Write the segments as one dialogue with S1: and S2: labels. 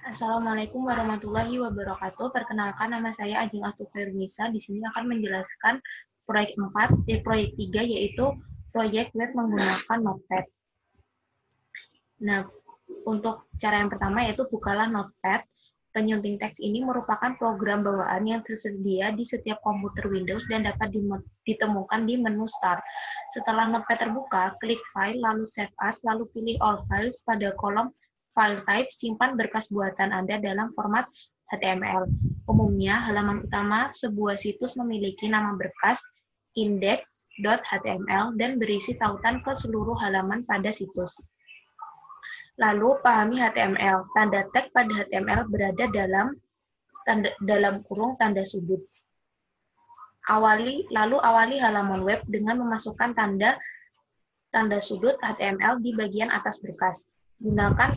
S1: Assalamualaikum warahmatullahi wabarakatuh. Perkenalkan, nama saya Ajeng Astufairunisa. Di sini akan menjelaskan proyek 4, proyek 3, yaitu proyek web menggunakan Notepad. Nah, untuk cara yang pertama yaitu bukalah Notepad. Penyunting teks ini merupakan program bawaan yang tersedia di setiap komputer Windows dan dapat ditemukan di menu Start. Setelah Notepad terbuka, klik File, lalu Save As, lalu pilih All Files pada kolom File Type, simpan berkas buatan Anda dalam format HTML. Umumnya, halaman utama sebuah situs memiliki nama berkas, index.html, dan berisi tautan ke seluruh halaman pada situs. Lalu, pahami HTML. Tanda tag pada HTML berada dalam kurung tanda sudut. Lalu awali halaman web dengan memasukkan tanda sudut HTML di bagian atas berkas. Gunakan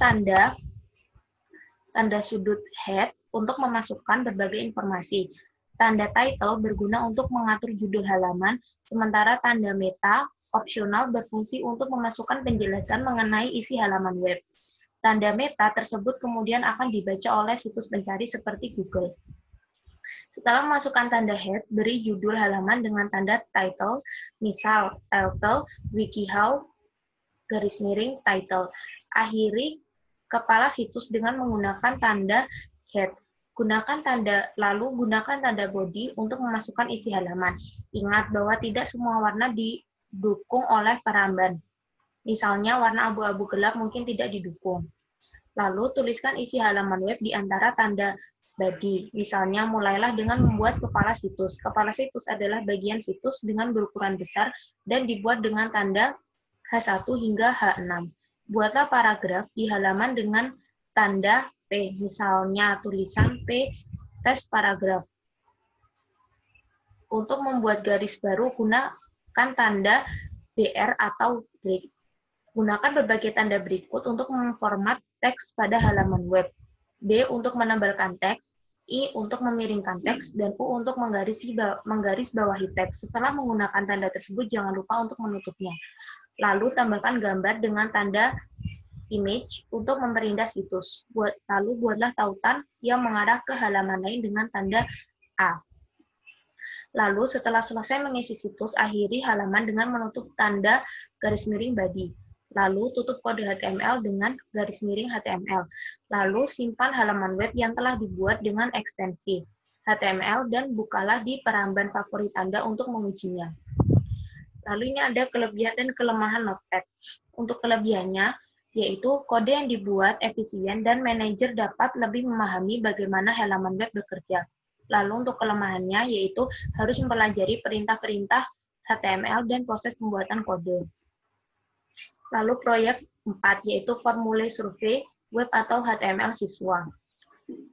S1: tanda sudut head untuk memasukkan berbagai informasi. Tanda title berguna untuk mengatur judul halaman, sementara tanda meta opsional berfungsi untuk memasukkan penjelasan mengenai isi halaman web. Tanda meta tersebut kemudian akan dibaca oleh situs pencari seperti Google. Setelah memasukkan tanda head, beri judul halaman dengan tanda title, misal title WikiHow _title. Akhiri kepala situs dengan menggunakan tanda head. Gunakan tanda body untuk memasukkan isi halaman. Ingat bahwa tidak semua warna didukung oleh peramban. Misalnya warna abu-abu gelap mungkin tidak didukung. Lalu tuliskan isi halaman web di antara tanda body. Misalnya mulailah dengan membuat kepala situs. Kepala situs adalah bagian situs dengan berukuran besar dan dibuat dengan tanda H1 hingga H6. Buatlah paragraf di halaman dengan tanda P, misalnya tulisan P tes paragraf. Untuk membuat garis baru, gunakan tanda BR atau break. Gunakan berbagai tanda berikut untuk memformat teks pada halaman web. B untuk menambahkan teks, I untuk memiringkan teks, dan U untuk menggaris bawahi teks. Setelah menggunakan tanda tersebut, jangan lupa untuk menutupnya. Lalu tambahkan gambar dengan tanda image untuk memperindah situs. Lalu buatlah tautan yang mengarah ke halaman lain dengan tanda A. Lalu setelah selesai mengisi situs, akhiri halaman dengan menutup tanda garis miring body. Lalu tutup kode HTML dengan garis miring HTML. Lalu simpan halaman web yang telah dibuat dengan ekstensi HTML dan bukalah di peramban favorit Anda untuk mengujinya. Lalu ini ada kelebihan dan kelemahan Notepad. Untuk kelebihannya, yaitu kode yang dibuat efisien dan manajer dapat lebih memahami bagaimana halaman web bekerja. Lalu untuk kelemahannya, yaitu harus mempelajari perintah-perintah HTML dan proses pembuatan kode. Lalu proyek 4, yaitu formulir survei web atau HTML siswa.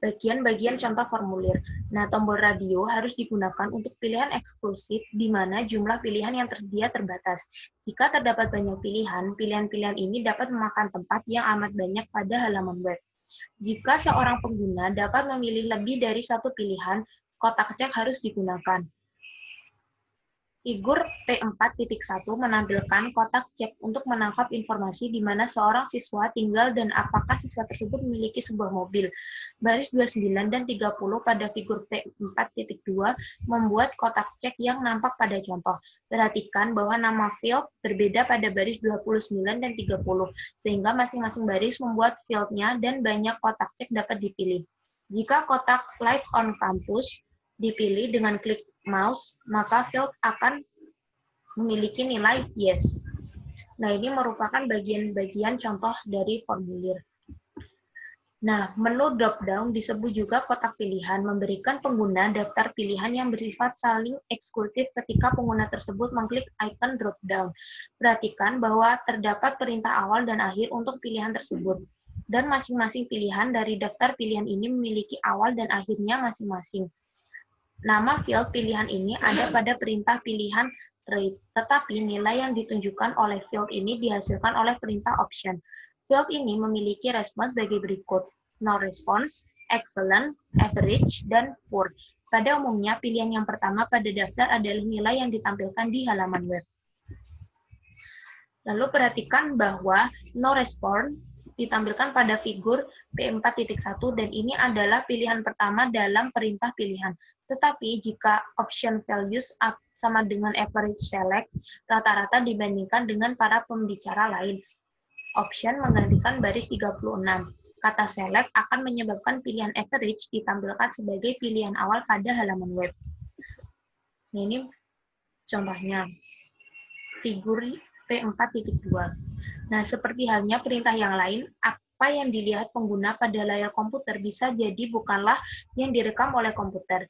S1: Bagian-bagian contoh formulir. Nah, tombol radio harus digunakan untuk pilihan eksklusif di mana jumlah pilihan yang tersedia terbatas. Jika terdapat banyak pilihan, pilihan-pilihan ini dapat memakan tempat yang amat banyak pada halaman web. Jika seorang pengguna dapat memilih lebih dari satu pilihan, kotak cek harus digunakan. Figur P4.1 menampilkan kotak cek untuk menangkap informasi di mana seorang siswa tinggal dan apakah siswa tersebut memiliki sebuah mobil. Baris 29 dan 30 pada figur P4.2 membuat kotak cek yang nampak pada contoh. Perhatikan bahwa nama field berbeda pada baris 29 dan 30, sehingga masing-masing baris membuat fieldnya dan banyak kotak cek dapat dipilih. Jika kotak Like on Campus dipilih dengan klik mouse, maka field akan memiliki nilai yes. Nah, ini merupakan bagian-bagian contoh dari formulir. Nah, menu drop-down disebut juga kotak pilihan, memberikan pengguna daftar pilihan yang bersifat saling eksklusif ketika pengguna tersebut mengklik icon drop-down. Perhatikan bahwa terdapat perintah awal dan akhir untuk pilihan tersebut, dan masing-masing pilihan dari daftar pilihan ini memiliki awal dan akhirnya masing-masing. Nama field pilihan ini ada pada perintah pilihan rate, tetapi nilai yang ditunjukkan oleh field ini dihasilkan oleh perintah option. Field ini memiliki respons sebagai berikut: no response, excellent, average, dan poor. Pada umumnya, pilihan yang pertama pada daftar adalah nilai yang ditampilkan di halaman web. Lalu perhatikan bahwa no response ditampilkan pada figur P4.1 dan ini adalah pilihan pertama dalam perintah pilihan. Tetapi jika option values sama dengan average select, rata-rata dibandingkan dengan para pembicara lain. Option menggantikan baris 36. Kata select akan menyebabkan pilihan average ditampilkan sebagai pilihan awal pada halaman web. Nah, ini contohnya. Figur P4.2. Nah, seperti halnya perintah yang lain, apa yang dilihat pengguna pada layar komputer bisa jadi bukanlah yang direkam oleh komputer.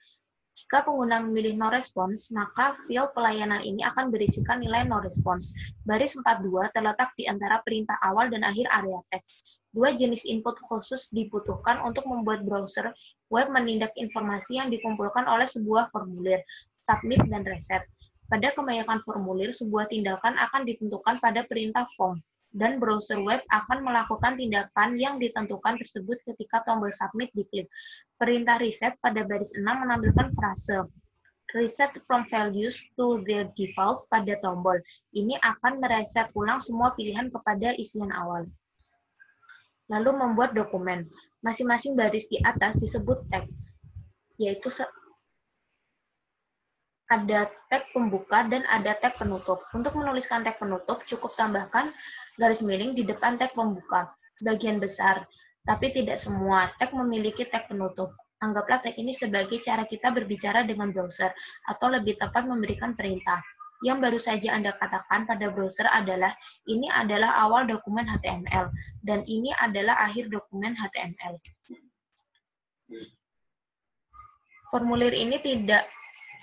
S1: Jika pengguna memilih no response, maka field pelayanan ini akan berisikan nilai no response. Baris 42 terletak di antara perintah awal dan akhir area teks. Dua jenis input khusus dibutuhkan untuk membuat browser web menindak informasi yang dikumpulkan oleh sebuah formulir, submit dan reset. Pada kebanyakan formulir, sebuah tindakan akan ditentukan pada perintah form, dan browser web akan melakukan tindakan yang ditentukan tersebut ketika tombol submit diklik. Perintah reset pada baris 6 menampilkan frase reset from values to their default pada tombol. Ini akan mereset ulang semua pilihan kepada isian awal. Lalu membuat dokumen. Masing-masing baris di atas disebut tag, yaitu ada tag pembuka dan ada tag penutup. Untuk menuliskan tag penutup, cukup tambahkan garis miring di depan tag pembuka. Sebagian besar, tapi tidak semua, tag memiliki tag penutup. Anggaplah tag ini sebagai cara kita berbicara dengan browser, atau lebih tepat memberikan perintah. Yang baru saja Anda katakan pada browser adalah, ini adalah awal dokumen HTML, dan ini adalah akhir dokumen HTML. Formulir ini tidak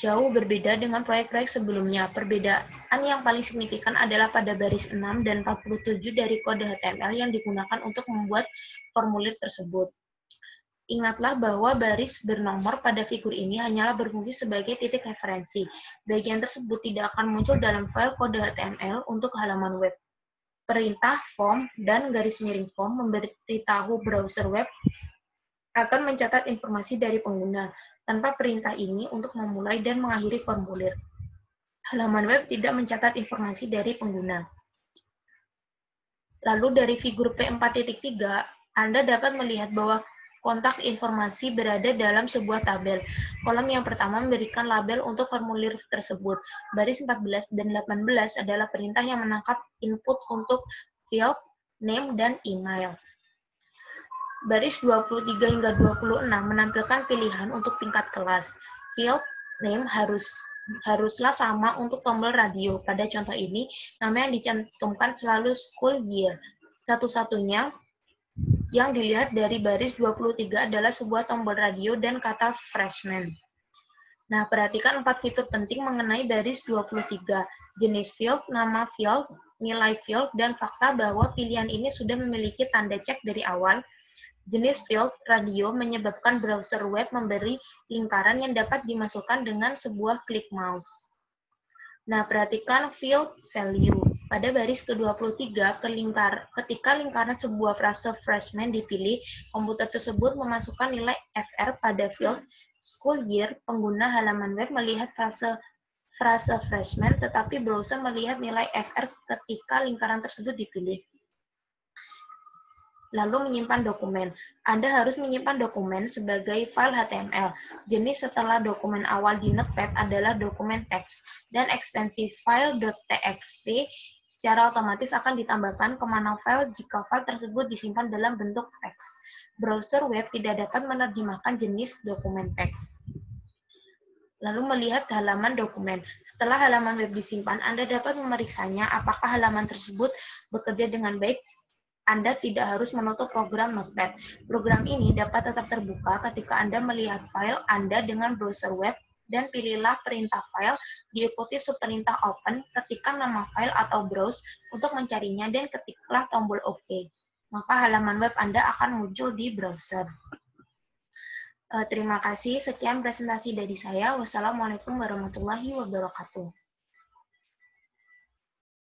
S1: jauh berbeda dengan proyek-proyek sebelumnya. Perbedaan yang paling signifikan adalah pada baris 6 dan 47 dari kode HTML yang digunakan untuk membuat formulir tersebut. Ingatlah bahwa baris bernomor pada figur ini hanyalah berfungsi sebagai titik referensi. Bagian tersebut tidak akan muncul dalam file kode HTML untuk halaman web. Perintah form dan garis miring form memberitahu browser web akan mencatat informasi dari pengguna. Tanpa perintah ini untuk memulai dan mengakhiri formulir, halaman web tidak mencatat informasi dari pengguna. Lalu dari figur P4.3, Anda dapat melihat bahwa kontak informasi berada dalam sebuah tabel. Kolom yang pertama memberikan label untuk formulir tersebut. Baris 14 dan 18 adalah perintah yang menangkap input untuk field, name, dan email. Baris 23 hingga 26 menampilkan pilihan untuk tingkat kelas. Field name haruslah sama untuk tombol radio. Pada contoh ini, nama yang dicantumkan selalu school year. Satu-satunya yang dilihat dari baris 23 adalah sebuah tombol radio dan kata freshman. Nah, perhatikan 4 fitur penting mengenai baris 23. Jenis field, nama field, nilai field, dan fakta bahwa pilihan ini sudah memiliki tanda cek dari awal. Jenis field radio menyebabkan browser web memberi lingkaran yang dapat dimasukkan dengan sebuah klik mouse. Nah, perhatikan field value. Pada baris ke-23, ketika lingkaran sebuah frase freshman dipilih, komputer tersebut memasukkan nilai FR pada field school year. Pengguna halaman web melihat frase freshman, tetapi browser melihat nilai FR ketika lingkaran tersebut dipilih. Lalu menyimpan dokumen. Anda harus menyimpan dokumen sebagai file HTML. Jenis setelah dokumen awal di Notepad adalah dokumen teks, dan ekstensi file.txt secara otomatis akan ditambahkan ke mana file jika file tersebut disimpan dalam bentuk teks. Browser web tidak dapat menerjemahkan jenis dokumen teks. Lalu melihat halaman dokumen. Setelah halaman web disimpan, Anda dapat memeriksanya apakah halaman tersebut bekerja dengan baik. Anda tidak harus menutup program Notepad. Program ini dapat tetap terbuka ketika Anda melihat file Anda dengan browser web, dan pilihlah perintah file, diikuti subperintah open, ketikkan nama file atau browse untuk mencarinya, dan ketiklah tombol OK. Maka halaman web Anda akan muncul di browser. Terima kasih. Sekian presentasi dari saya. Wassalamualaikum warahmatullahi wabarakatuh.